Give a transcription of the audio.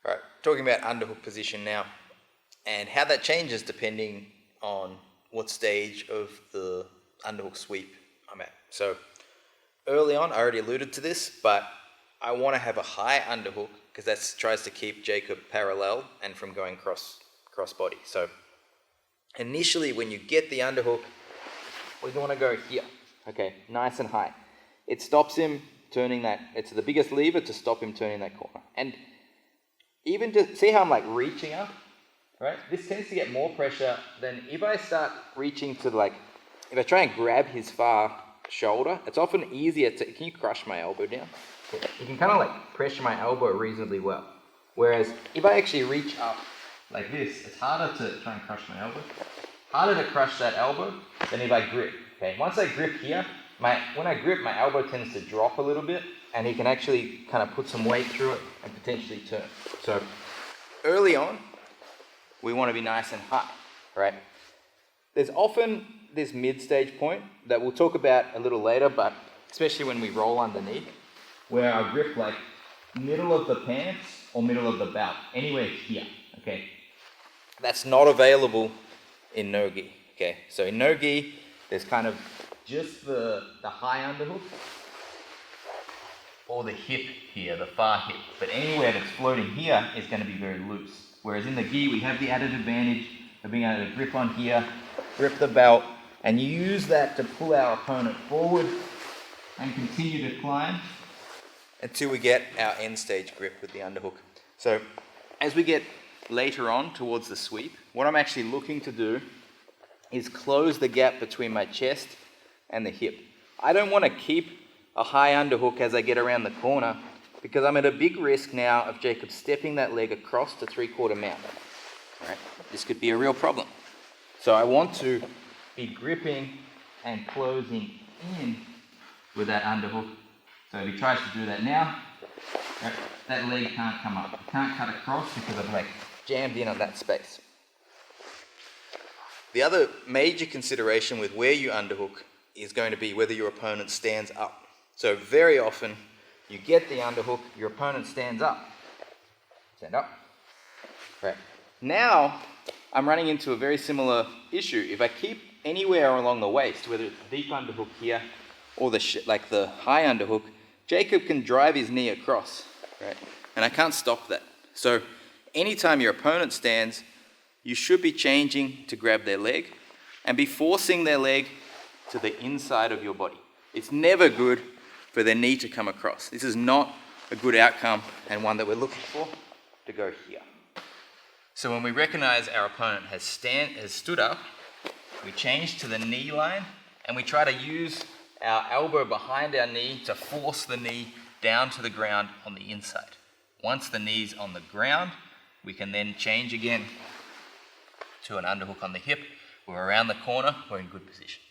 Right, talking about underhook position now and how that changes depending on what stage of the underhook sweep I'm at. So early on, I already alluded to this, but I want to have a high underhook because that tries to keep Jacob parallel and from going cross body. So initially when you get the underhook, we want to go here, okay, nice and high. It stops him turning that, it's the biggest lever to stop him turning that corner. And even to see how I'm like reaching up, right? This tends to get more pressure than if I start reaching to like, if I try and grab his far shoulder, it's often easier to, can you crush my elbow down? You can kind of like pressure my elbow reasonably well. Whereas if I actually reach up like this, it's harder to try and crush my elbow. Harder to crush that elbow than if I grip, okay? Once I grip here, when I grip, my elbow tends to drop a little bit and he can actually kind of put some weight through it and potentially turn. So early on, we want to be nice and high, right? There's often this mid-stage point that we'll talk about a little later, but especially when we roll underneath, where I grip like middle of the pants or middle of the belt, anywhere here, okay? That's not available in no-gi, okay? So in no-gi, there's kind of just the high underhook or the hip here, the far hip. But anywhere that's floating here is going to be very loose. Whereas in the gi, we have the added advantage of being able to grip on here, grip the belt, and use that to pull our opponent forward and continue to climb until we get our end stage grip with the underhook. So as we get later on towards the sweep, what I'm actually looking to do is close the gap between my chest and the hip. I don't want to keep a high underhook as I get around the corner because I'm at a big risk now of Jacob stepping that leg across to 3/4 mount. Right? This could be a real problem. So I want to be gripping and closing in with that underhook. So if he tries to do that now, right, that leg can't come up. It can't cut across because I've like jammed in on that space. The other major consideration with where you underhook is going to be whether your opponent stands up. So very often you get the underhook, your opponent stands up. Stand up. Right. Now I'm running into a very similar issue. If I keep anywhere along the waist, whether it's the deep underhook here or like the high underhook, Jacob can drive his knee across, right? And I can't stop that. So anytime your opponent stands, you should be changing to grab their leg and be forcing their leg to the inside of your body. It's never good for their knee to come across. This is not a good outcome and one that we're looking for to go here. So when we recognize our opponent has stood up, we change to the knee line and we try to use our elbow behind our knee to force the knee down to the ground on the inside. Once the knee's on the ground, we can then change again to an underhook on the hip. We're around the corner, we're in good position.